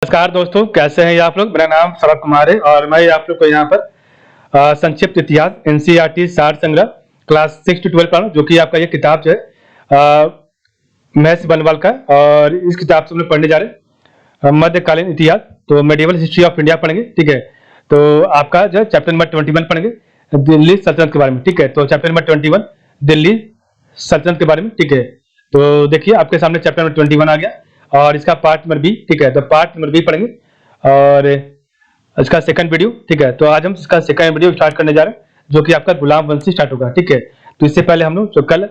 नमस्कार दोस्तों, कैसे हैं आप लोग। मेरा नाम सौरभ कुमार है और मैं आप लोग को यहाँ पर संक्षिप्त इतिहास एनसीईआरटी सार संग्रह क्लास 6 to 12 पढ़ा, जो कि आपका ये किताब जो है महर्षि बनवाल का है। और इस किताब से हम लोग पढ़ने जा रहे हैं मध्यकालीन इतिहास, तो मेडिवल हिस्ट्री ऑफ इंडिया पढ़ेंगे। ठीक है, तो आपका जो है चैप्टर नंबर 21 पढ़ेंगे दिल्ली सल्तनत के बारे में। ठीक है, तो चैप्टर नंबर 21 दिल्ली सल्तनत के बारे में। ठीक है, तो देखिए आपके सामने चैप्टर नंबर 21 आ गया और इसका पार्ट नंबर बी। ठीक है, तो पार्ट नंबर बी पढ़ेंगे और इसका सेकंड वीडियो। ठीक है, तो आज हम इसका सेकंड वीडियो स्टार्ट करने जा रहे हैं, जो कि आपका गुलाम वंश से स्टार्ट होगा। ठीक है, तो इससे पहले हम लोग जो कल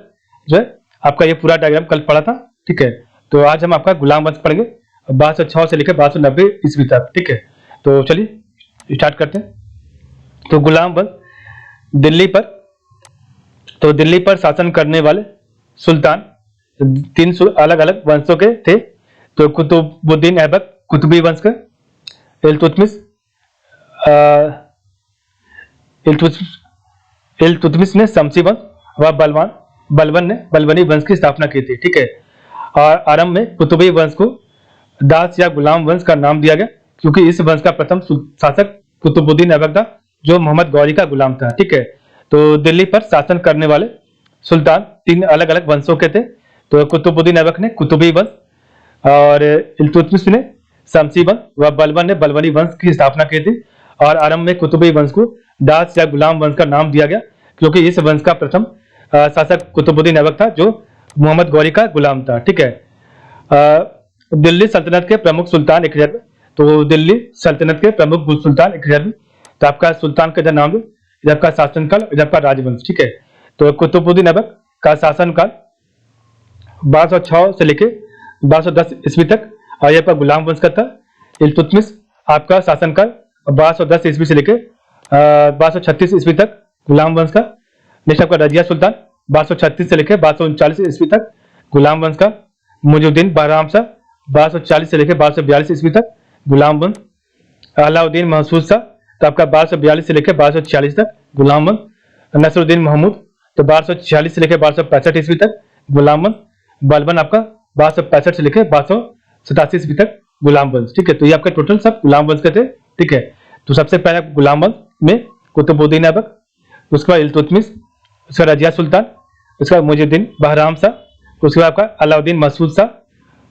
जो है आपका ये पूरा डायग्राम कल पढ़ा था। ठीक है, तो आज हम आपका गुलाम वंश पढ़ेंगे 1206 से लेकर 1290 ईस्वी तक। ठीक है, तो चलिए स्टार्ट करते हैं। तो गुलाम वंश दिल्ली पर शासन करने वाले सुल्तान 3 अलग अलग वंशों के थे। तो कुतुबुद्दीन ऐबक कुतुबी वंश का, इल्तुतमिश इल्तुतमिश ने शमसी वंश व बलबन ने बलबनी वंश की स्थापना की थी। ठीक है, और आरंभ में कुतुबी वंश को दास या गुलाम वंश का नाम दिया गया, क्योंकि इस वंश का प्रथम शासक कुतुबुद्दीन ऐबक था, जो मोहम्मद गौरी का गुलाम था। ठीक है, तो दिल्ली पर शासन करने वाले सुल्तान 3 अलग अलग वंशों के थे। तो कुतुबुद्दीन ऐबक ने कुतुबी वंश और इल्तुतमिश ने शमसी वंश व बलबन ने बलबनी वंश की स्थापना की थी। और आरंभ में कुतुबी वंश को दास या गुलाम वंश का नाम दिया गया, क्योंकि इस वंश का प्रथम शासक कुतुबुद्दीन ऐबक था, जो मोहम्मद गौरी का गुलाम था। ठीक है, दिल्ली सल्तनत के प्रमुख सुल्तान 1011। तो दिल्ली सल्तनत के प्रमुख सुल्तान 1011। तो आपका सुल्तान का नाम है, इधर का शासनकाल, इधर का राजवंश। ठीक है, तो कुतुबुद्दीन ऐबक का शासनकाल 1206 से लेके 1210 ईस्वी तक, और यह गुलाम वंश का था। इल्तुतमिश आपका शासनकाल 1210 ईस्वी से लेके 1236 ईस्वी तक, गुलाम वंश का। नेक्स्ट आपका रजिया सुल्तान 1236 से लेके 1239 ईस्वी तक, गुलाम वंश का। मुइजुद्दीन बहराम शाह 1240 से लेके 1242 ईस्वी तक, गुलाम वंश। अलाउद्दीन महसूद शाह तो आपका 1242 से लेकर 1246 तक, गुलाम वंश। नसरुद्दीन महमूद तो 1246 से लेकर 1265 ईस्वी तक, गुलाम वंश। बलबन आपका 1265 से लेकर 1287 ईस्वी तक, गुलाम वंश। ठीक है, तो ये आपका टोटल सब गुलाम वंश के थे। ठीक है, तो सबसे पहले गुलाम वंश में कुतुबुद्दीन ऐबक, उसके बाद इल्तुतमिश, उसका रजिया सुल्तान, उसके बाद मुइजुद्दीन बहराम शाह, उसके बाद आपका अलाउद्दीन महसूद शाह,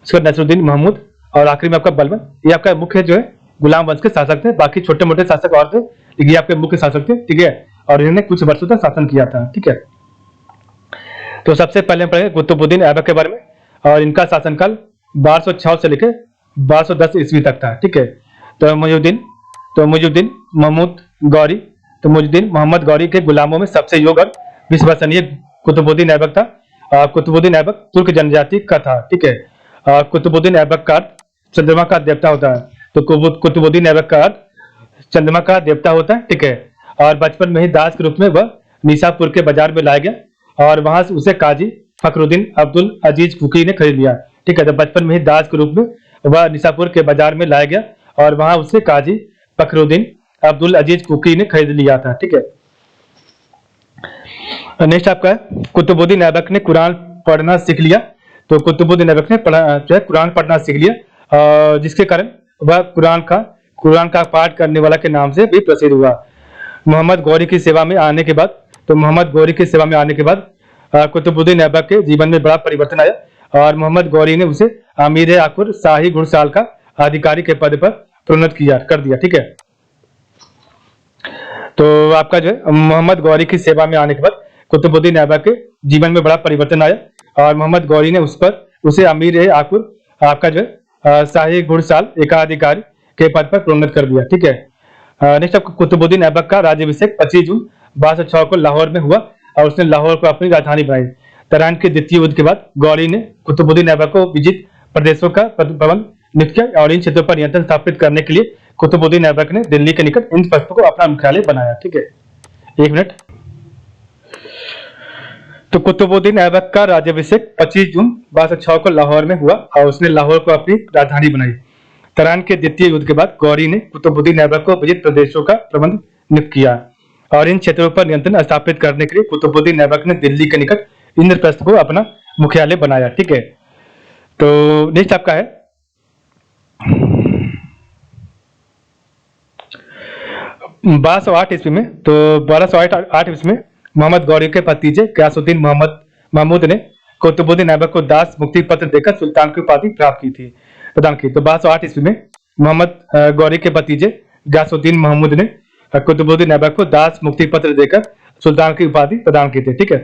उसके बाद नसरुद्दीन महमूद, और आखिरी में आपका बलबन। ये आपका मुख्य जो है गुलाम वंश के शासक थे। बाकी छोटे मोटे शासक और थे, लेकिन ये आपके मुख्य शासक थे। ठीक है, और इन्होंने कुछ वर्षों तक शासन किया था। ठीक है, तो सबसे पहले पढ़ेंगे कुतुबुद्दीन ऐबक के बारे में, और इनका शासनकाल 1206 से लेकर 1210 ईस्वी तक था। ठीक है, तो मुइजुद्दीन महमूद गौरी, तो मुइजुद्दीन मोहम्मद गौरी के गुलामों में सबसे योग्य और विश्वसनीय कुतुबुद्दीन ऐबक था। कुतुबुद्दीन ऐबक तुर्क जनजाति का था। ठीक है, कुतुबुद्दीन ऐबक का चंद्रमा का देवता होता है। तो कुतुबुद्दीन ऐबक का चंद्रमा का देवता होता है। ठीक है, और बचपन में ही दास के रूप में वह निशापुर के बाजार में लाया गया, और वहां से उसे काजी फखरुद्दीन अब्दुल अजीज कुकी ने खरीद लिया। ठीक है, तो बचपन में ही दास के रूप में वह निशापुर के बाजार में लाया गया, और वहां उसे काजी फखरुद्दीन अब्दुल अजीज कुकी ने खरीद लिया था। ठीक है, नेक्स्ट आपका कुतुबुद्दीन ऐबक ने कुरान पढ़ना सीख लिया। तो कुतुबुद्दीन ऐबक ने जो है कुरान पढ़ना सीख लिया, जिसके कारण वह कुरान का पाठ करने वाला के नाम से भी प्रसिद्ध हुआ। मोहम्मद गौरी की सेवा में आने के बाद कुतुबुद्दीन ऐबक के जीवन में बड़ा परिवर्तन आया, और मोहम्मद गौरी ने उसे अमीर आकुर शाही घुड़साल का अधिकारी के पद पर प्रोन्नत कर दिया। ठीक है, तो आपका जो है मोहम्मद गौरी की सेवा में आने के बाद कुतुबुद्दीन ऐबक के जीवन में बड़ा परिवर्तन आया, और मोहम्मद गौरी ने उसे अमीर आकुर आपका जो है शाही घुड़साल एकाधिकारी के पद पर प्रोन्नत कर दिया। ठीक है, नेक्स्ट आपको कुतुबुद्दीन ऐबक का राज्याभिषेक 25 जून 1206 को लाहौर में हुआ, और उसने लाहौर को अपनी राजधानी बनाई। तराइन के द्वितीय युद्ध के बाद गौरी ने कुतुबुद्दीन ऐबक को विजित प्रदेशों का प्रबंध नियुक्त किया, और इन क्षेत्रों पर नियंत्रण स्थापित करने के लिए कुतुबुद्दीन ऐबक ने दिल्ली के निकट इंद्रप्रस्थ को अपना मुख्यालय बनाया। ठीक है, एक मिनट। तो कुतुबुद्दीन ऐबक का राज्याभिषेक 25 जून 1206 को लाहौर में हुआ, और उसने लाहौर को अपनी राजधानी बनाई। तराइन के द्वितीय युद्ध के बाद गौरी ने कुतुबुद्दीन ऐबक को विजित प्रदेशों का प्रबंध नियुक्त किया, और इन क्षेत्रों पर नियंत्रण स्थापित करने के लिए कुतुबुद्दीन ऐबक ने दिल्ली के निकट इंद्रप्रस्थ को अपना मुख्यालय बनाया। ठीक है, तो नेक्स्ट आपका है 1208 ईस्वी में, तो 1208 ईस्वी में मोहम्मद गौरी के भतीजे गयासुद्दीन मोहम्मद महमूद ने कुतुबुद्दीन ऐबक को दास मुक्ति पत्र देकर सुल्तान की उपाधि प्राप्त की थी, प्रदान की। तो 1208 ईस्वी में मोहम्मद गौरी के भतीजे गयासुद्दीन महमूद ने कुतुबुद्दीन ऐबक को दास मुक्ति पत्र देकर सुल्तान की उपाधि प्रदान की थी, ठीक है।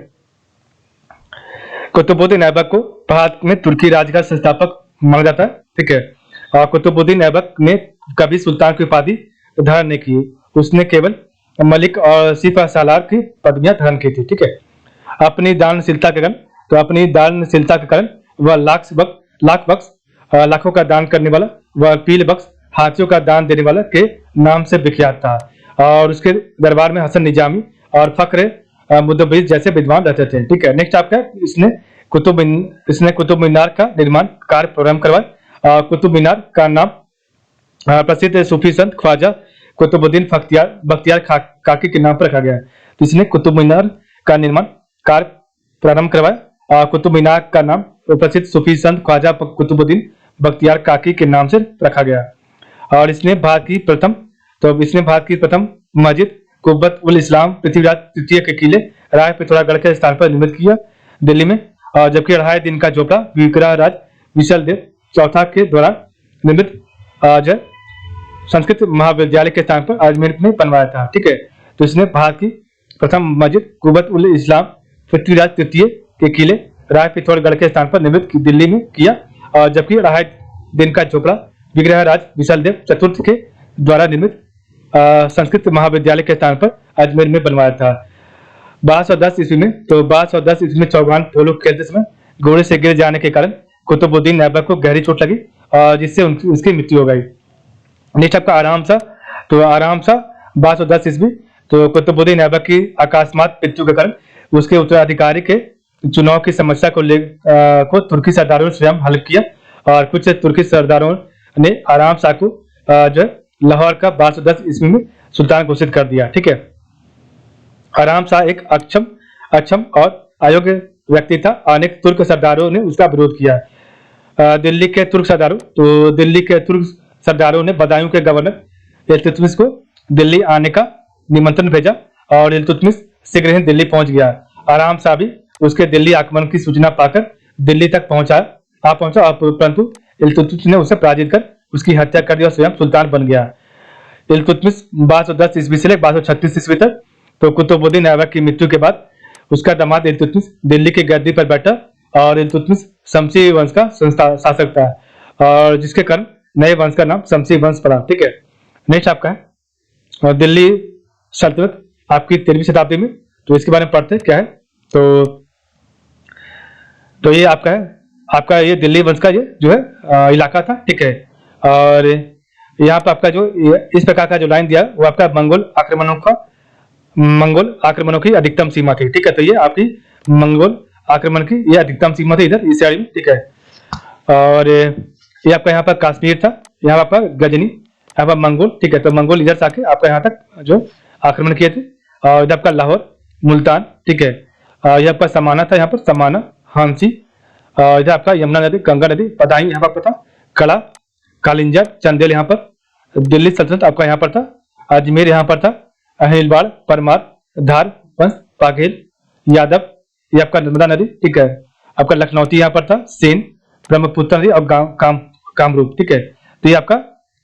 कुतुबुद्दीन ऐबक को भारत में तुर्की राज्य का संस्थापक माना जाता है, ठीक है। और कुतुबुद्दीन ऐबक ने कभी सुल्तान की उपाधि धारण नहीं की, उसने केवल मलिक और सिपह सालार की पदवियां धारण की थी, ठीक है। अपनी दानशीलता के कारण, तो अपनी दानशीलता के कारण वह लाखों का दान करने वाला, वह पील बख्श हाथियों का दान देने वाला के नाम से विख्यात था। और उसके दरबार में हसन निजामी और फख्र मुदब्बिर जैसे विद्वान रहते थे, ठीक है। नेक्स्ट आपका, इसने कुतुब मीनार का निर्माण कार्य प्रारंभ करवाया। कुतुब मीनार का नाम प्रसिद्ध सूफी संत ख्वाजा कुतुबुद्दीन बख्तियार काकी के नाम पर रखा गया है। तो इसने कुतुब मीनार का निर्माण कार्य प्रारंभ करवाया। कुतुब मीनार का नाम प्रसिद्ध सूफी संत ख्वाजा कुतुबुद्दीन बख्तियार काकी के नाम से रखा गया। और इसने भारत की प्रथम मस्जिद कुब्बत उल इस्लाम पृथ्वीराज तृतीय के किले राय पिथौरागढ़ के स्थान पर निर्मित किया दिल्ली में। और जबकि 2.5 दिन का झोपड़ा विग्रहराज विशलदेव चौथा के द्वारा निर्मित जो संस्कृत महाविद्यालय के स्थान पर अजमेर में बनवाया था, ठीक है। तो इसने भारत की प्रथम मस्जिद कुब्बत उल इस्लाम पृथ्वीराज तृतीय के किले राय पिथौरागढ़ के स्थान पर निर्मित दिल्ली में किया। और जबकि 2.5 दिन का झोपड़ा विग्रहराज विशलदेव चतुर्थ के द्वारा निर्मित संस्कृत महाविद्यालय के स्थान पर अजमेर में बनवाया था। 1210 ईस्वी में, तो 1210 ईस्वी में चौगान पोलो खेलते समय घोड़े से गिर जाने के कारण कुतुबुद्दीन ऐबक को गहरी चोट लगी और जिससे उसकी मृत्यु हो गई। नेक्स्ट आपका आराम शाह, तो आराम शाह 1210 ईस्वी, तो कुतुबुद्दीन ऐबक की अकस्मात मृत्यु के कारण उसके उत्तराधिकारी के चुनाव की समस्या को तुर्की सरदारों ने स्वयं हल किया। और कुछ तुर्की सरदारों ने आराम शाह को जो लाहौर का 1210 ईस्वी में सुल्तान घोषित कर दिया, ठीक है। आराम शाह एक अक्षम और अयोग्य व्यक्ति था। अनेक तुर्क सरदारों ने उसका विरोध किया। दिल्ली के तुर्क सरदारों ने बदायूं के गवर्नर इल्तुतमिश को दिल्ली आने का निमंत्रण भेजा और इल्तुतमिश शीघ्र ही दिल्ली पहुंच गया। आराम शाह भी उसके दिल्ली आक्रमण की सूचना पाकर दिल्ली तक पहुंचा, परंतु इल्तुतमिश ने उसे पराजित कर उसकी हत्या कर दी और स्वयं सुल्तान बन गया। इल्तुतमिश 1210 ईस्वी से लेकर 1236 ईस्वी तक, तो कुतुबुद्दीन ऐबक की मृत्यु के बाद उसका दामाद इल्तुतमिश दिल्ली की गद्दी पर बैठा और इल्तुतमिश शमसी वंश का शासक था और जिसके कारण नए वंश का नाम शमसी वंश पड़ा, ठीक है। नेक्स्ट आपका है और दिल्ली सल्तनत आपकी 13वीं शताब्दी में, तो इसके बारे में पढ़ते क्या है। तो ये आपका है, आपका ये दिल्ली वंश का ये जो है इलाका था, ठीक है। और यहाँ पर आपका जो इस प्रकार का जो लाइन दिया वो आपका मंगोल आक्रमणों की अधिकतम सीमा थी, ठीक है। तो ये आपकी मंगोल आक्रमण की ये अधिकतम सीमा थी इधर इस साइड में, ठीक है। और ये आपका यहाँ पर कश्मीर था, यहाँ आपका गजनी, यहाँ पर मंगोल, ठीक है। तो मंगोल इधर से आके आपका यहाँ तक जो आक्रमण किए थे। और इधर आपका लाहौर, मुल्तान, ठीक है। ये आपका समाना था, यहाँ पर समाना, हांसी, इधर आपका यमुना नदी, गंगा नदी, पदाई यहाँ पर था, कड़ा, कालिंजर, चंदेल यहाँ पर। दिल्ली सल्तनत आपका यहाँ पर था, अजमेर यहाँ पर था, अहिलवाड़, परमार, धार, वंश, बाघेल, यादव, ये आपका नर्मदा नदी, ठीक है। आपका लखनौती यहाँ पर था, सेन, ब्रह्मपुत्र नदी और कामरूप, ठीक है। तो ये आपका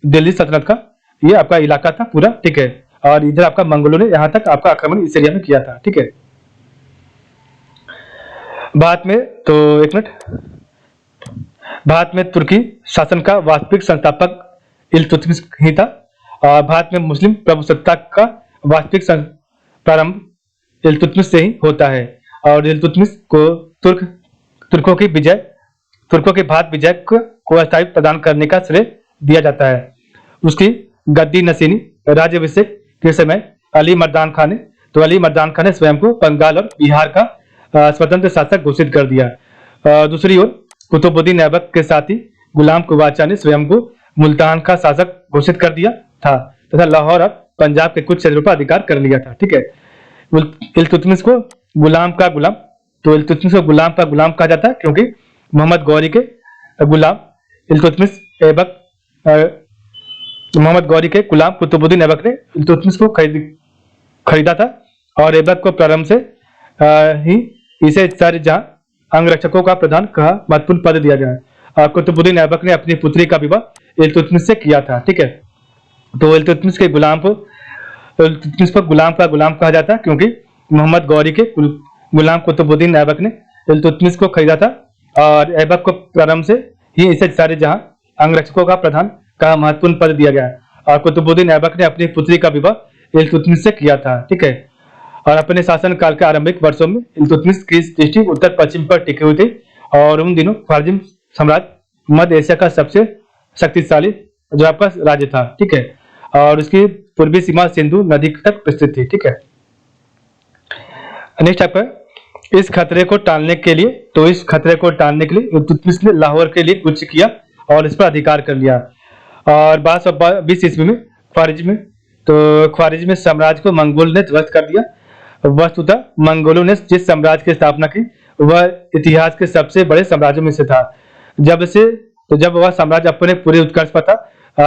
दिल्ली सल्तनत का ये आपका इलाका था पूरा, ठीक है। और इधर आपका मंगोलों ने यहाँ तक आपका आक्रमण इस एरिया में किया था, ठीक है। भारत में, तो एक मिनट, भारत में तुर्की शासन का वास्तविक संस्थापक इल्तुतमिश ही था। और भारत में मुस्लिम प्रभुसत्ता का वास्तविक प्रारंभ इल्तुतमिश से ही होता है। और इल्तुतमिश को तुर्कों की भारत विजय को स्थायित्व प्रदान करने का श्रेय दिया जाता है। उसकी गद्दी नशीनी राज्याभिषेक के समय अली मर्दान खान ने स्वयं को बंगाल और बिहार का स्वतंत्र शासक घोषित कर दिया। दूसरी ओर कुतुबुद्दीन ऐबक के साथी गुलाम कुबाचा ने स्वयं को मुल्तान का शासक घोषित कर दिया था तथा लाहौर और पंजाब के कुछ क्षेत्रों पर अधिकार कर लिया था, ठीक है। इल्तुतमिश को गुलाम का गुलाम कहा जाता है क्योंकि मोहम्मद गौरी के गुलाम इल्तुतमिश ऐबक मोहम्मद गौरी के गुलाम कुतुबुद्दीन ऐबक ने इल्तुतमिश को खरीदा था और ऐबक को प्रारंभ से ही इसे शारजहां अंगरक्षकों का प्रधान कहा महत्वपूर्ण पद दिया गया। कुतुबुद्दीन ऐबक ने अपनी पुत्री का विवाह इल्तुतमिश से किया था। ठीक है, तो इल्तुतमिश के इल्तुतमिश को गुलाम का गुलाम कहा जाता है क्योंकि मोहम्मद गौरी के गुलाम कुतुबुद्दीन ऐबक ने इल्तुतमिश को खरीदा था और ऐबक को प्रारंभ से ही इसे शारजहां अंगरक्षकों का प्रधान का महत्वपूर्ण पद दिया गया और कुतुबुद्दीन ऐबक ने अपनी पुत्री का विवाह इल्तुतमिश से किया था। ठीक है, और अपने शासन काल के आरंभिक वर्षों में इल्तुतमिश की दृष्टि उत्तर पश्चिम पर टिकी हुई थी और उन दिनों ख्वारिज़्म साम्राज्य मध्य एशिया का सबसे शक्तिशाली जो आपका राज्य था। ठीक है, और उसकी पूर्वी सीमा सिंधु नदी तक विस्तृत थी। ठीक है, नेक्स्ट आपका इस खतरे को टालने के लिए इल्तुतमिश ने लाहौर के लिए कूच किया और इस पर अधिकार कर लिया और 1220 ईस्वी में ख्वारिज़्म साम्राज्य को मंगोल ने ध्वस्त कर दिया। वस्तुतः मंगोलों ने जिस साम्राज्य की स्थापना की वह इतिहास के सबसे बड़े साम्राज्यों में से था। जब वह साम्राज्य अपने पूरे उत्कर्ष पर था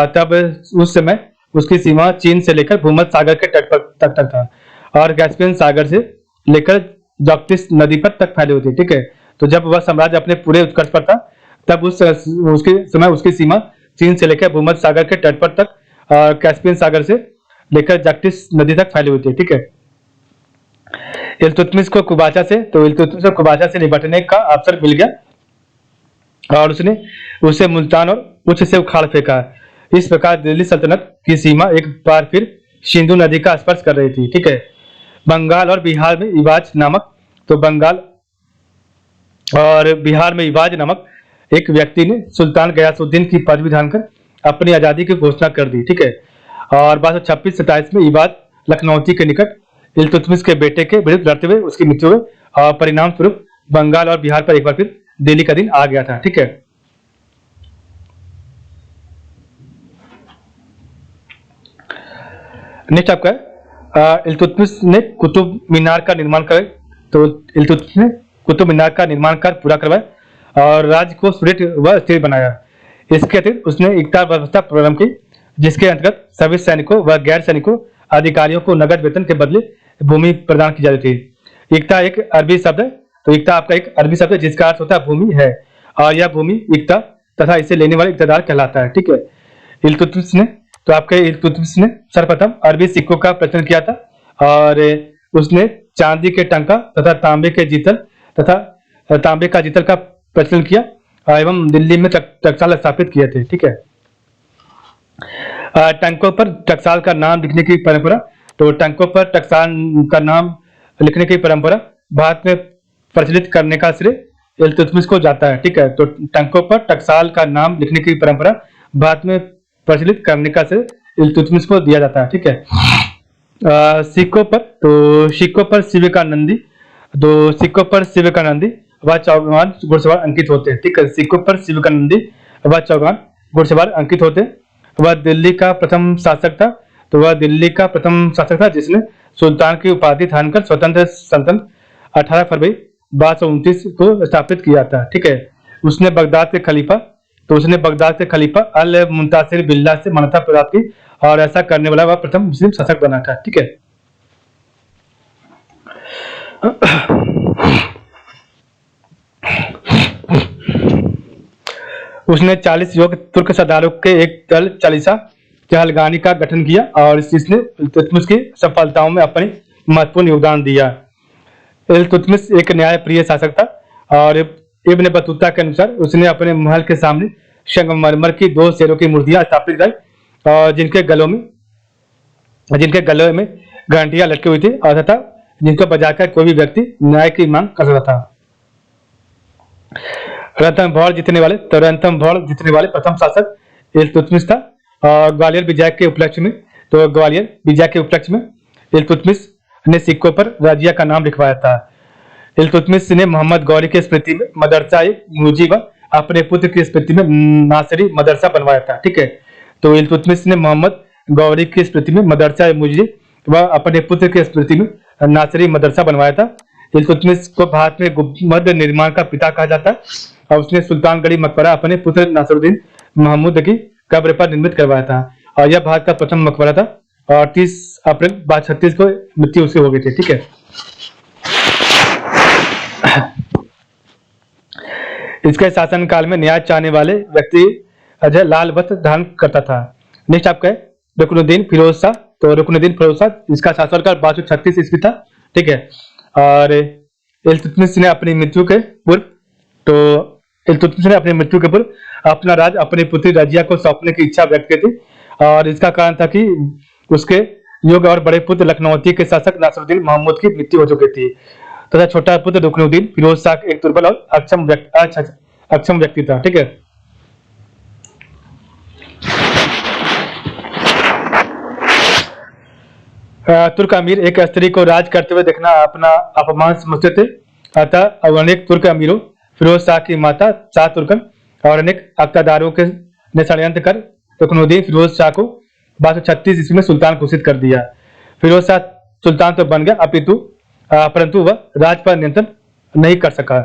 तब उस समय उसकी सीमा चीन से लेकर भूमध्य सागर के तट तक था और कैस्पियन सागर से लेकर जॉक्टिस नदी पर तक फैली हुई थी। ठीक है, तो जब वह साम्राज्य अपने पूरे उत्कर्ष पर था तब उसकी सीमा चीन से लेकर भूमध्य सागर के तट पर तक कैस्पियन सागर से लेकर जॉक्टिस नदी तक फैली हुई थी। ठीक है, इल्तुतमिश को कुबाचा से निपटने का अवसर मिल गया और उसने उसे मुल्तान और उच्च से उखाड़ फेंका। इस प्रकार दिल्ली सल्तनत की सीमा एक बार फिर सिंधु नदी का स्पर्श कर रही थी। ठीक है, बंगाल और बिहार में इवाज नामक एक व्यक्ति ने सुल्तान गयासुद्दीन की पदवी धारण कर अपनी आजादी की घोषणा कर दी। ठीक है, और 1226-27 में इवाज लखनौती के निकट इल्तुतमिश के बेटे के विरुद्ध लड़ते हुए उसकी मृत्यु हुई और परिणाम स्वरूप बंगाल और बिहार पर एक बार फिर दिल्ली का दिन आ गया था। ठीक है, नेक्स्ट आपका इल्तुतमिश ने कुतुब मीनार का निर्माण कराया। तो इल्तुतमिश ने कुतुब मीनार का निर्माण कार्य पूरा करवाया और राज्य को सुदृढ़ व स्थिर बनाया। इसके अतिरिक्त उसने एकता व्यवस्था प्रारंभ की जिसके अंतर्गत सभी सैनिकों व गैर सैनिकों अधिकारियों को नगद वेतन के बदले भूमि प्रदान की जाती थी। एकता एक अरबी शब्द है, तो एकता आपका एक अरबी शब्द है जिसका अर्थ होता है भूमि है और यह भूमि एकता तथा इसे लेने वाले इक़्तिदार कहलाता है। ठीक है, इल्तुतमिश ने सर्वप्रथम अरबी सिक्कों का प्रचलन किया था और उसने चांदी के टंका तथा तांबे का जीतल का प्रचलन किया एवं दिल्ली में टकसाल स्थापित किए थे। ठीक है, टंकों पर टकसाल का नाम लिखने की परंपरा, तो टंकों पर टकसाल का नाम लिखने की परंपरा भारत में प्रचलित करने का श्रेय इल्तुतमिश को जाता है। ठीक है, तो टंकों पर टकसाल का नाम लिखने की परंपरा भारत में प्रचलित करने का श्रेय इल्तुतमिश को दिया जाता है। ठीक है, सिक्कों पर शिविकानंदी व चौगान घुड़सवार अंकित होते हैं। ठीक है, सिक्कों पर शिविकानंदी व चौगान घुड़सवार अंकित होते हैं। वह दिल्ली का प्रथम शासक था जिसने सुल्तान की उपाधि धारण कर स्वतंत्र सल्तनत 18 फरवरी 1229 को स्थापित किया था। ठीक है, उसने बगदाद के खलीफा अल मुंतासिर बिल्लाह से मान्यता प्राप्त की और ऐसा करने वाला वह प्रथम मुस्लिम शासक बना था। ठीक है, उसने 40 योग्य तुर्क सरदारों के एक दल चालीसा चहलगानी का गठन किया और इसने इल्तुतमिश की सफलताओं में अपनी महत्वपूर्ण योगदान दिया। इल्तुतमिश एक न्यायप्रिय शासक था और इब्न बतूता के अनुसार उसने अपने महल के सामने संगमरमर की 2 शेरों की मूर्तियां स्थापित की और जिनके गलों में घंटियां लटकी हुई थी और तथा जिनको बजाकर कोई भी व्यक्ति न्याय की मांग कर सकता था। रणथंभौर जीतने वाले प्रथम शासक इल्तुतमिश था और ग्वालियर विजय के उपलक्ष्य में इल्तुतमिश ने सिक्कों पर रजिया का नाम लिखवाया था। इल्तुतमिश ने मोहम्मद गौरी की स्मृति में मदरसा-ए-मुजी व अपने पुत्र की स्मृति में नासिरी मदरसा बनवाया था। ठीक है, तो इल्तुतमिश ने मोहम्मद गौरी की स्मृति में मदरसा-ए-मुजी व अपने पुत्र की स्मृति में नासिरी मदरसा बनवाया था। इल्तुतमिश को भारत में गुंबद निर्माण का पिता कहा जाता है और उसने सुल्तानगढ़ी मकबरा अपने पुत्र नासिरुद्दीन महमूद की कब्र पर निर्मित करवाया था और यह भारत का प्रथम मकबरा था और 30 अप्रैल 1236 को मृत्यु उसकी हो गई थी। ठीक है, इसके शासनकाल में न्याय चाहने वाले व्यक्ति अजय लाल वस्त्र धारण करता था। नेक्स्ट आपका है रुकनुद्दीन फिरोज शाह। तो रुकनुद्दीन फिरोज शाह इसका शासनकाल 1236 ईस्वी था। ठीक है, और इल्तुतमिश ने अपनी मृत्यु के पूर्व तो इल्तुतमिश ने अपनी मृत्यु के पूर्व अपना राज अपनी पुत्री रजिया को सौंपने की इच्छा व्यक्त की थी और इसका कारण था कि उसके योग्य और बड़े पुत्र लखनौती के शासक नासिरुद्दीन महमूद की मृत्यु हो चुकी थी तथा छोटा पुत्र रुकनुद्दीन फिरोज शाह एक दुर्बल और अक्षम व्यक्ति था। ठीक है, तुर्क अमीर एक स्त्री को राज करते हुए देखना अपना अपमान समझते थे। अतः अनेक तुर्क अमीरों फिरोज शाह की माता शाह तुर्कन और अनेक अक्तादारों के ने षड्यंत्र कर रुकनुद्दीन फिरोज शाह को 1236 ईस्वी में सुल्तान घोषित कर दिया। फिरोज शाह सुल्तान तो बन गया परंतु वह राज पर नियंत्रण नहीं कर सका।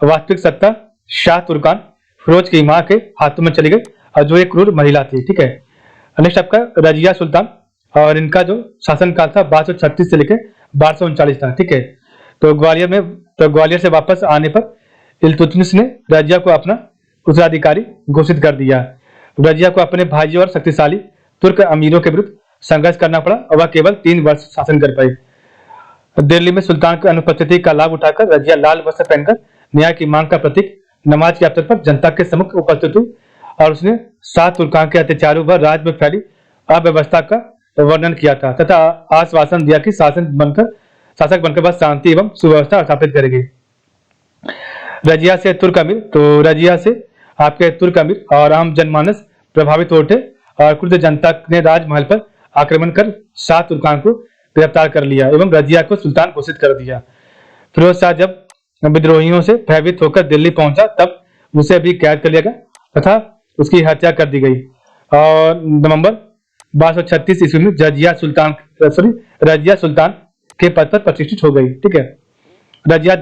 वास्तविक सत्ता शाह तुर्कान फिरोज की मां के हाथों में चली गई और जो एक क्रूर महिला थी। ठीक है, नेक्स्ट आपका रजिया सुल्तान और इनका जो शासनकाल था 1236 से लेकर 1239 था। ठीक है, तो ग्वालियर से वापस आने पर इल्तुतमिश ने रजिया को अपना उत्तराधिकारी घोषित कर दिया। रजिया को अपने भाइयों और शक्तिशाली तुर्क अमीरों के विरुद्ध संघर्ष करना पड़ा और वह केवल 3 वर्ष शासन कर पाई। दिल्ली में सुल्तान की अनुपस्थिति का लाभ उठाकर रजिया लाल वस्त्र पहनकर न्याय की मांग का प्रतीक नमाज के अवसर पर जनता के सम्मुख उपस्थित हुई और उसने शाह तुर्कान के अत्याचारों व राज्य में फैली अव्यवस्था का वर्णन किया था तथा आश्वासन दिया कि शासक बनकर बस शांति एवं सुव्यवस्था स्थापित करेगी। रजिया से तुर्क अमीर तो रजिया से आपके तुर्क अमीर और आम जनमानस प्रभावित हो उठे और क्रुद्ध जनता ने राजमहल पर आक्रमण कर शाह तुर्कान को गिरफ्तार कर लिया एवं रजिया को सुल्तान घोषित कर दिया। फिरोज शाह जब विद्रोहियों से भयभीत होकर दिल्ली पहुंचा तब उसे भी कैद कर लिया गया तथा उसकी हत्या कर दी गई और नवंबर 1236 ईस्वी में रजिया सुल्तान के पद पर प्रतिष्ठित हो गई। ठीक है, रजिया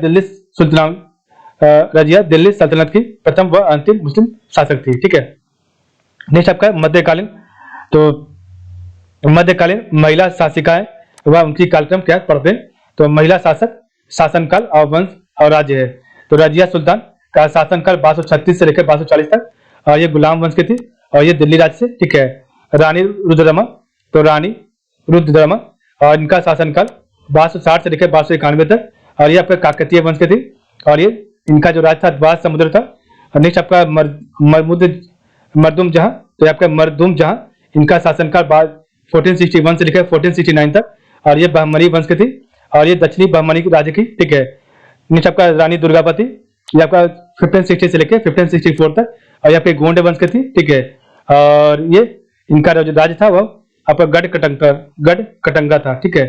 दिल्ली सल्तनत की प्रथम व अंतिम मुस्लिम शासक थी। ठीक है, नेक्स्ट आपका मध्यकालीन तो मध्यकालीन महिला शासिकाएं व उनकी कालक्रम क्या पढ़ते हैं। तो महिला शासक शासनकाल और वंश और राज्य है। तो रजिया सुल्तान का शासनकाल 1236 से लेकर 1240 तक और ये गुलाम वंश की थी और ये दिल्ली राज्य से। ठीक है, रानी रुद्ररमा और इनका शासनकाल 1260 से लेकर 1291 तक और ये आपका काकतीय वंश के थी और ये इनका जो राज था द्वार समुद्र था। नेक्स्ट आपका मरदुम जहां तो आपका मरदुम जहां इनका शासनकाल 1461 से लेकर 1469 तक और ये बहमनी वंश की थी और ये दक्षिणी बहमनी राज्य की। ठीक है, नेक्स्ट आपका रानी दुर्गावती ये आपका 1560 से लेकर 1564 तक और यहाँ पे गोंड वंश की थी। ठीक है, और ये इनका जो राज था वह आपका गढ़ कटंगा था। ठीक है,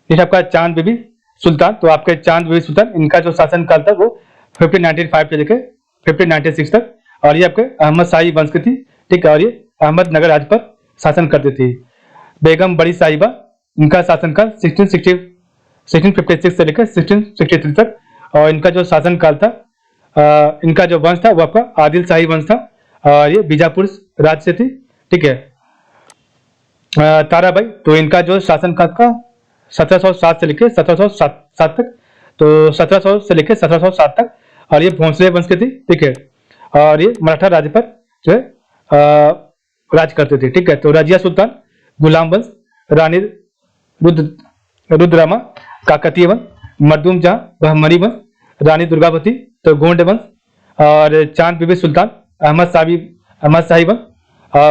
नेक्स्ट आपका चांद बीबी सुल्तान तो आपके चांद बीबी सुल्तान इनका जो शासनकाल था वो 1595 से लेकर 1596 तक और ये आपके अहमद शाही वंश की थी। ठीक है, और ये अहमदनगर राज्य पर शासन करती थी। बेगम बड़ी साहिबा इनका शासनकाल 1656 से लेकर 1663 तक और इनका जो शासनकाल था इनका जो वंश था वो आपका आदिल शाही वंश था और ये बीजापुर राज्य से थी। ठीक है, ताराबाई तो इनका जो शासनकाल था 1707 से लेकर 1707 तक तो 1700 से लेकर 1707 तक और ये भोंसले वंश के थी। ठीक है, और ये मराठा राज्य पर जो है राज करते थे। ठीक है, तो रजिया सुल्तान गुलाम वंश रानी रुद्रमा काकतीय वंश मरदुम जहां बहमनी वंश रानी दुर्गावती तो गोंड वंश और चांद बीबी सुल्तान अहमद शाही वंश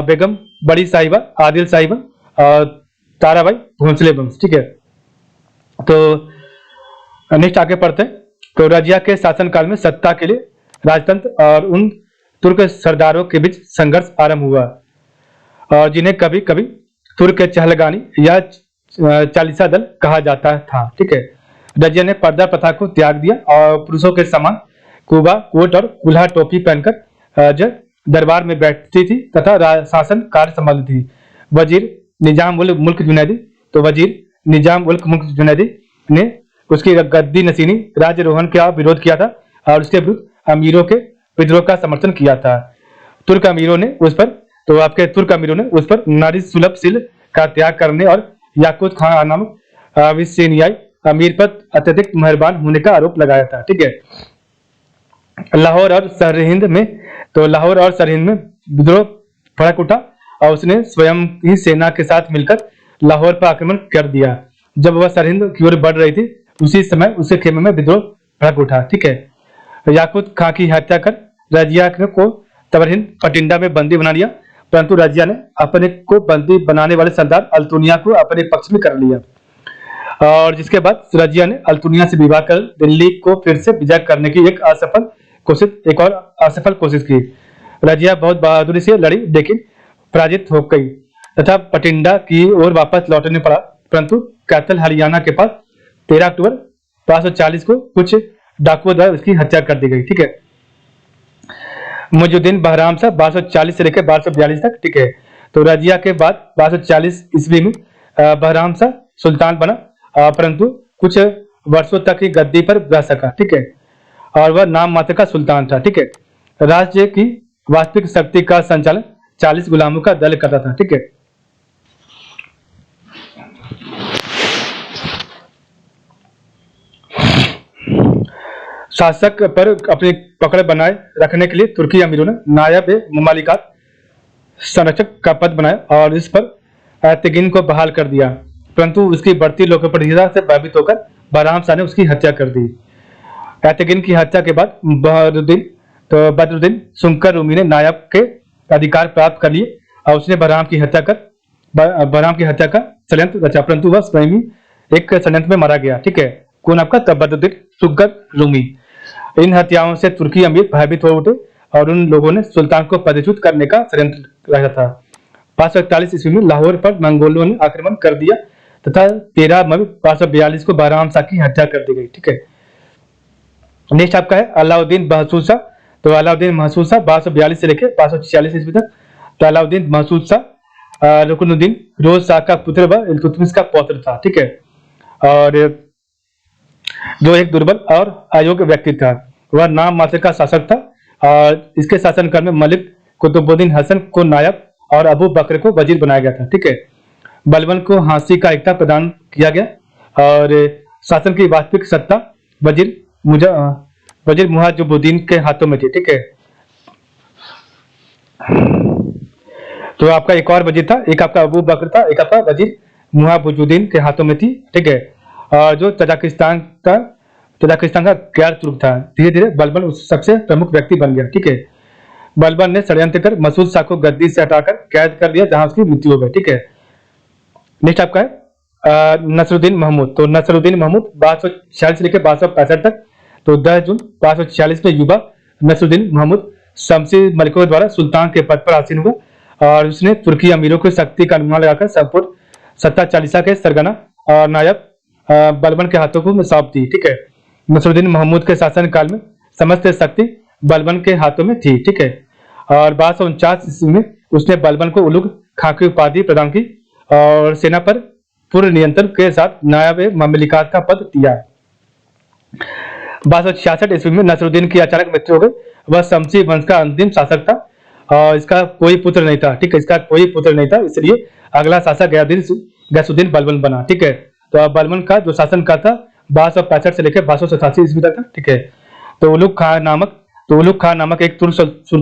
बेगम बड़ी साहिबा आदिल शाही वंश और ताराबाई भोंसले वंश। ठीक है, तो नेक्स्ट आगे पढ़ते हैं। तो रजिया के शासनकाल में सत्ता के लिए राजतंत्र और उन तुर्क सरदारों के बीच संघर्ष आरंभ हुआ और जिन्हें कभी कभी तुर्क चहलगानी या चालीसा दल कहा जाता था। ठीक है, रजिया ने पर्दा प्रथा को त्याग दिया और पुरुषों के समान कुबा कोट और कुल्हा टोपी पहनकर जो दरबार में बैठती थी तथा शासन कार्य संभालती थी। वजीर निजाम उल मुल्क जुनैदी ने उसकी गद्दी नशीनी राज्यरोहण का विरोध किया था और उसके विरुद्ध अमीरों के विद्रोह का समर्थन किया था। तुर्क अमीरों ने उस पर तो आपके तुर्क अमीरों ने उस पर नारी सुलभ शील का त्याग करने और याकूत खान नामक अविश्वसनीय अमीर पर अत्यधिक मेहरबान होने का आरोप लगाया था। ठीक है। लाहौर और सरहिंद में, तो लाहौर और सरहिंद में विद्रोह भड़क उठा और उसने स्वयं ही सेना के साथ मिलकर लाहौर पर आक्रमण कर दिया। जब वह सरहिंद की ओर बढ़ रही थी, उसी समय उसके खेमे में विद्रोह भड़क उठा। ठीक है। याकूत खां की हत्या कर रजिया को तबरहिंद पटिंडा में बंदी बना लिया, परंतु रजिया ने अपने को बंदी बनाने वाले सरदार अल्तुनिया को अपने पक्ष में कर लिया, और जिसके बाद रजिया ने अल्तुनिया से विवाह कर दिल्ली को फिर से विजय करने की एक और असफल कोशिश की। रजिया बहुत बहादुरी से लड़ी, लेकिन पराजित हो गई तथा पटिंडा की ओर वापस लौटने पड़ा, परंतु कैथल हरियाणा के पास 13 अक्टूबर 1240 को कुछ डाकुओं द्वारा उसकी हत्या कर दी गई। ठीक है। मुजुद्दीन बहराम शाह 1240 से लेकर 1242 तक। ठीक है। तो रजिया के बाद 1240 ईस्वी में बहराम शाह सुल्तान बना, परंतु कुछ वर्षों तक ही गद्दी पर रह सका। ठीक है। और वह नाम मात्र का सुल्तान था। ठीक है। राज्य की वास्तविक शक्ति का संचालन 40 गुलामों का दल करता था। ठीक है। शासक पर अपनी पकड़ बनाए रखने के लिए तुर्की अमीरों ने नायब ममालिकात संरक्षक का पद बनाया और इस पर एर्तगिन को बहाल कर दिया, परंतु उसकी बढ़ती लोकप्रियता से भयभीत होकर बहराम शाह ने उसकी हत्या कर दी। एर्तगिन की हत्या के बाद बदरुद्दीन सुंकर रूमी ने नायब के अधिकार प्राप्त कर लिए और उसने बहराम की हत्या का षड्यंत्र रचा, परंतु वह स्वयं ही एक षड्यंत्र में मारा गया। ठीक है। कौन आपका? तब बदरुद्दीन सुंकर रूमी। इन हत्याओं से तुर्की अमीर भयभीत हो उठे और उन लोगों ने सुल्तान को पदच्युत करने का षड्यंत्र रचा था। 541 ईस्वी में लाहौर पर मंगोलों ने आक्रमण कर दिया तथा 13 मई 542 को बहराम शाह की हत्या कर दी गई। ठीक है। नेक्स्ट आपका है अलाउद्दीन महसूद शाह। तो अलाउद्दीन महसूद शाह 1242 से लेकर 546 ईस्वी तक। तो अलाउद्दीन महसूद शाह रुकनुद्दीन रोज शाह का पुत्र व इल्तुतमिश का पौत्र था। ठीक है। और जो एक दुर्बल और अयोग्य व्यक्ति था, वह नाम मात्र का शासक था और इसके शासनकाल में मलिक कुतुबुद्दीन हसन को नायब और अबू बकर को वजीर बनाया गया था। ठीक है। बलबन को हांसी का एकता प्रदान किया गया और शासन की वास्तविक सत्ता वजीर मुहाजुबुद्दीन के हाथों में थी। ठीक है। तो आपका एक और वजीर था, एक आपका अबू बकर था, एक आपका वजीर मुहाजुबुद्दीन के हाथों में थी। ठीक है। और जो तजाकिस्तान का गैर तुर्क था, धीरे धीरे बलबन उस सबसे प्रमुख व्यक्ति बन गया। ठीक है। बलबन ने षड्यंत्र कर मसूद शाह को गद्दी से हटाकर कैद कर दिया, जहां उसकी मृत्यु हो गई। ठीक है। नेक्स्ट आपका है नसरुद्दीन महमूद। तो नसरुद्दीन महमूद 1246 से लेकर 1265 तक। तो 10 जून 1246 में युवा नसरुद्दीन महमूद शमसी मलिकों द्वारा सुल्तान के पद पर आसीन हुआ और उसने तुर्की अमीरों की शक्ति का अनुमान लगाकर संपूर्ण सत्ता चालीसा के सरगना और नायब बलबन के हाथों को सौंप दी। ठीक है। नसरुद्दीन महमूद के शासन काल में समस्त शक्ति बलबन के हाथों में थी। ठीक है। और 1249 ईस्वी में उसने बलबन को उलुग खां की उपाधि प्रदान की और सेना पर पूर्ण नियंत्रण के साथ नायब ममलिकात का पद दिया। 1266 ईस्वी में नसरुद्दीन की अचानक मृत्यु हो गई। वह शमसी वंश का अंतिम शासक था और इसका कोई पुत्र नहीं था। ठीक है। इसका कोई पुत्र नहीं था, इसलिए अगला शासक गयासुद्दीन बलबन बना। ठीक है। तो अब बलबन का जो शासन काल था 1265 से लेकर 1287 ईस्वी तक था। ठीक है। तो उलुग खां नामक एक तुर्क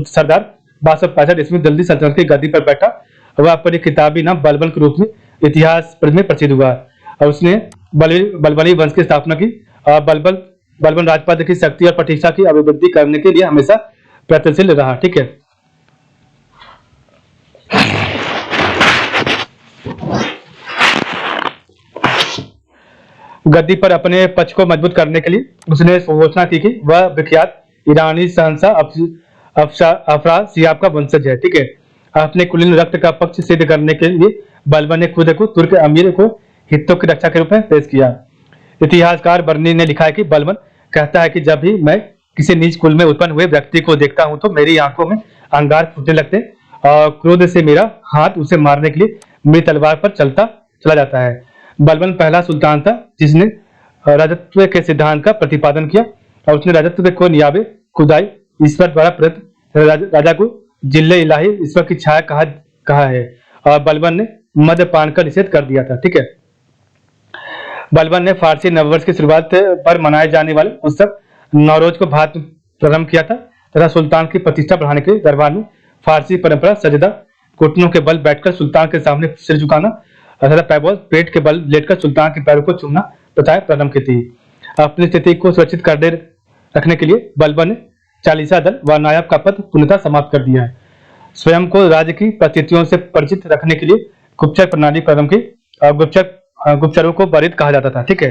सरदार 1265 ईस्वी में दिल्ली सल्तनत की गद्दी पर बैठा। वह अपने किताबी नाम बलबन के रूप में इतिहास में प्रसिद्ध हुआ और उसने बलबनी वंश की स्थापना की और बलबन राजपाट की शक्ति और प्रतिष्ठा की अभिवृद्धि करने के लिए हमेशा प्रयत्नशील रहा। ठीक है। गद्दी पर अपने पक्ष को मजबूत करने के लिए उसने घोषणा की कि वह विख्यात ईरानी शहंशाह अफरासियाब का वंशज है। ठीक है। अपने कुलीन रक्त का पक्ष सिद्ध करने के लिए बलबन ने खुद को तुर्क अमीर को हितों की रक्षा के रूप में पेश किया। इतिहासकार बर्नी ने लिखा है कि बलबन कहता है कि जब भी मैं किसी नीच कुल में उत्पन्न हुए व्यक्ति को देखता हूं तो मेरी आंखों में अंगार फूटने लगते और क्रोध से मेरा हाथ उसे मारने के लिए मेरी तलवार पर चला जाता है। बलबन पहला सुल्तान था जिसने राजत्व के सिद्धांत का प्रतिपादन किया और उसने राजत्व को नियाबे खुदाई ईश्वर द्वारा प्रदत्त राजा को जिल्ले इलाही ईश्वर की छाया कहा है, और बलबन ने मद्यपान का निषेध कर दिया था। ठीक है, बलबन ने फारसी नववर्ष की शुरुआत पर मनाए जाने वाले उत्सव नौरोज को भारत में प्रारंभ किया था तथा सुल्तान की प्रतिष्ठा बढ़ाने के लिए दरबार में फारसी परंपरा सजदा, घुटनों के बल बैठकर सुल्तान के सामने सिर झुकाना तथा पैबोज पेट के बल लेटकर सुल्तान के पैरों को चूमना प्रथाएं प्रारंभ की थी। अपनी स्थिति को सुरक्षित करने रखने के लिए बलबन ने चालीसा दल व नायब का पद पूर्णतः समाप्त कर दिया है। स्वयं को राज्य की परिस्थितियों से परिचित रखने के लिए गुप्तचर प्रणाली प्रारंभ की और गुप्तचरों को वरिद कहा जाता था। ठीक है,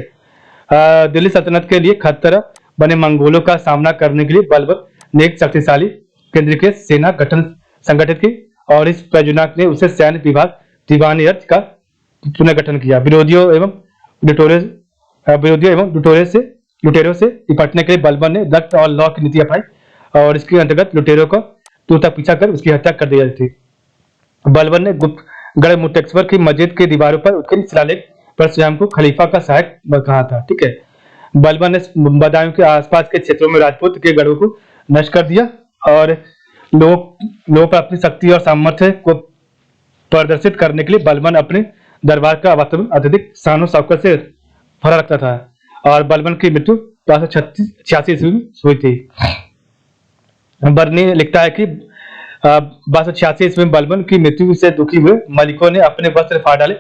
दिल्ली सल्तनत के लिए खतरा बने मंगोलों का सामना करने के लिए बलबन ने एक शक्तिशाली केंद्रीकृत सेना संगठित की और इस परियोजना ने उसे सैन्य विभाग दीवानी अर्थ का पुनर्गठन किया। विरोधियों एवं लुटेरों से निपटने के लिए बलबन ने रक्त और लौ की नीति अपनाई और इसके अंतर्गत लुटेरों को दूर तक पीछा कर उसकी हत्या कर दी गई थी। बलबन ने गढ़ मुक्तेश्वर की मस्जिद की दीवारों पर उत्कीर्ण शिलालेख पर स्वयं को खलीफा का सहायक कहा था। ठीक है, बलबन ने बदायूं के आसपास के क्षेत्रों में राजपूत के गढ़ों को नष्ट कर दिया और लोगों पर अपनी शक्ति और सामर्थ्य को प्रदर्शित करने के लिए बलबन अपने दरबार का वातावरण अत्यधिक शानो शौकत से भरा रखता था और बलबन की मृत्यु 1286 ईस्वी में हुई थी। बर्नी लिखता है कि 1286 ईस्वी में बलबन की मृत्यु से दुखी हुए मलिकों ने अपने वस्त्र फाड़ डाले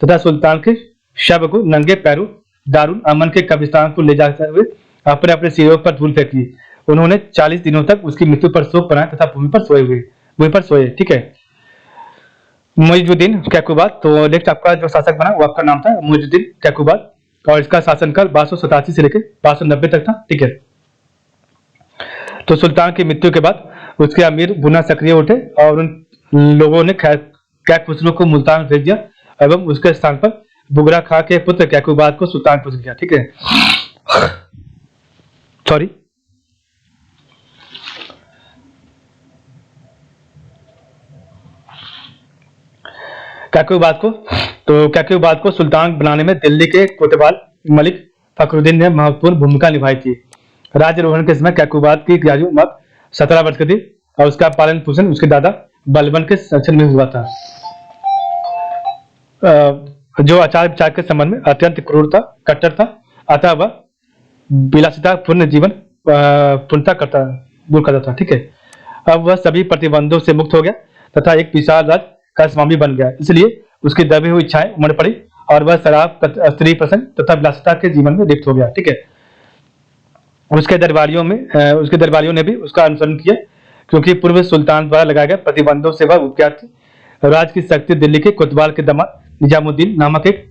तथा सुल्तान के शव को नंगे पैरों दारुल अमन के कब्रिस्तान को ले जाते हुए अपने अपने सिरों पर धूल फेंकी। उन्होंने 40 दिनों तक उसकी मृत्यु पर शोक मनाया तथा भूमि पर सोए। ठीक है, मुइजुद्दीन कैकुबाद, तो नेक्स्ट आपका जो शासक बना वो आपका नाम था मुइजुद्दीन कैकुबाद और इसका शासनकाल 1287 से लेकर 1290 तक था। ठीक है, तो सुल्तान की मृत्यु के बाद उसके अमीर बुना सक्रिय उठे और उन लोगों ने कैक खुसरो को मुल्तान भेज दिया एवं उसके स्थान पर बुगरा खां के पुत्र कैकुबाद को सुल्तानपुर किया। ठीक है, सॉरी, कैकुबाद को सुल्तान बनाने में दिल्ली के कोतवाल मलिक फखरुद्दीन ने महत्वपूर्ण भूमिका निभाई थी। राज्यारोहण के समय कैकुबाद की आयु मात्र 17 वर्ष की थी और उसका पालन पोषण उसके दादा बलबन के संरक्षण में हुआ था, जो आचार विचार के संबंध में अत्यंत क्रूर था, कट्टर था, अतः वह विलासिता पूर्ण जीवन पूर्णता दूर करता था। ठीक है, अब वह सभी प्रतिबंधों से मुक्त हो गया तथा एक विशाल राज्य का स्वामी बन गया, इसलिए उसकी दबी हुई इच्छाएं उमड़ पड़ी और वह शराब, स्त्री प्रसंग तथा विलासिता के जीवन में लिप्त हो गया। ठीक है, उसके दरबारियों ने भी उसका अनुसरण किया क्योंकि पूर्व सुल्तान द्वारा लगाए गए प्रतिबंधों से वह उपज्ञात थे। राज की शक्ति दिल्ली के कोतवाल के दामाद निजामुद्दीन नामक एक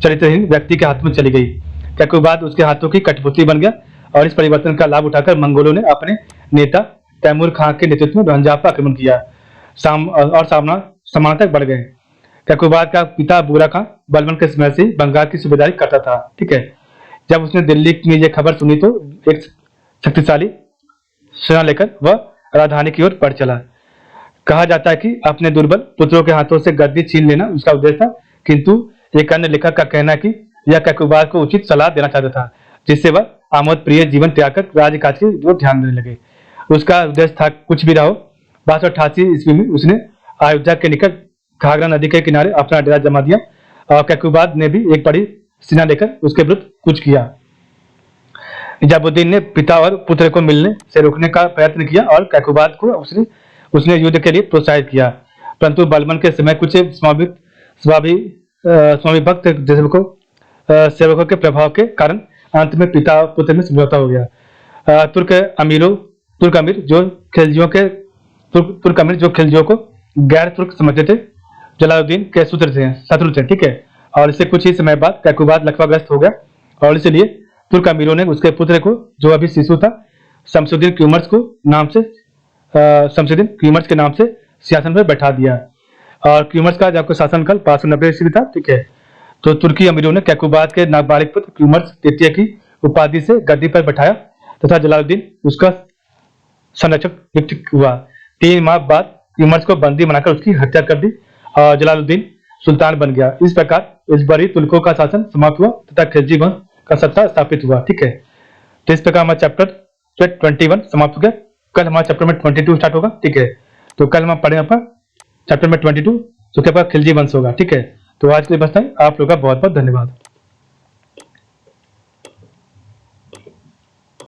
चरित्रहीन व्यक्ति के हाथ में चली गई। कैकुबाद उसके हाथों की कठपुतली बन गया और इस परिवर्तन का लाभ उठाकर मंगोलों ने अपने नेता तैमूर खां के नेतृत्व में पंजाब पर आक्रमण किया और सामान तक बढ़ गए। कैकुबाद का पिता बुगरा खां बलबन के समय से बंगाल की सूबेदारी करता था। ठीक है, जब उसने दिल्ली में यह खबर सुनी तो एक शक्तिशाली सेना लेकर वह राजधानी की ओर बढ़ चला। कहा जाता है कि अपने दुर्बल पुत्रों के हाथों से गद्दी छीन लेना उसका उद्देश्य था, किंतु एक अन्य लेखक का कहना है कि यह कैकुबाद को उचित सलाह देना चाहता था जिससे वह आमोद प्रिय जीवन त्याग कर राजकाज की ओर ध्यान देने लगे। उसका उद्देश्य था कुछ भी रहो। 1288 ईस्वी में उसने अयोध्या के निकट घाघरा नदी के किनारे अपना डेरा जमा दिया और कैकुबाद ने भी एक बड़ी सेना लेकर उसके विरुद्ध कूच किया। निजामुद्दीन ने पिता और पुत्र को मिलने से रोकने का प्रयत्न किया और कैकुबाद को उसने युद्ध के लिए प्रोत्साहित किया, परंतु बलबन के समय कुछ स्वाभिभक्त सेवकों के प्रभाव के कारण अंत में पिता और पुत्र में समझौता हो गया। तुर्क अमीर जो खिलजियों को गैर तुर्क समझते थे जलालुद्दीन के शत्रु थे। ठीक है, और इससे कुछ ही समय बाद कैकुबाद लकवाग्रस्त हो गया और इसलिए तुर्क अमीरों ने उसके पुत्र को, जो अभी शिशु था, शमसुद्दीन क्यूमर्स के नाम से सिंहासन पर बैठा दिया और क्यूमर्स का जब शासनकाल 590 ईस्वी था। ठीक है, तो तुर्की अमीरों ने कैकुबाद के नाबालिग पुत्र क्यूमर्स तृतीय की उपाधि से गद्दी पर बैठाया तथा जलालुद्दीन उसका संरक्षक नियुक्त हुआ। 3 माह बाद क्यूमर्स को बंदी बनाकर उसकी हत्या कर दी और जलालुद्दीन सुल्तान बन गया। इस प्रकार इस बड़ी तुर्कों का शासन समाप्त हुआ तथा खिलजी वंश का सत्ता स्थापित हुआ। ठीक है, तो इस प्रकार हमारा चैप्टर 21 समाप्त हो गया। कल हमारा चैप्टर में 22 स्टार्ट होगा। ठीक है, तो कल हम पढ़ें आपका चैप्टर में 22 जो कि आपका खिलजी वंश होगा। ठीक है, तो आज के लिए बस इतना ही। आप लोग का बहुत बहुत धन्यवाद।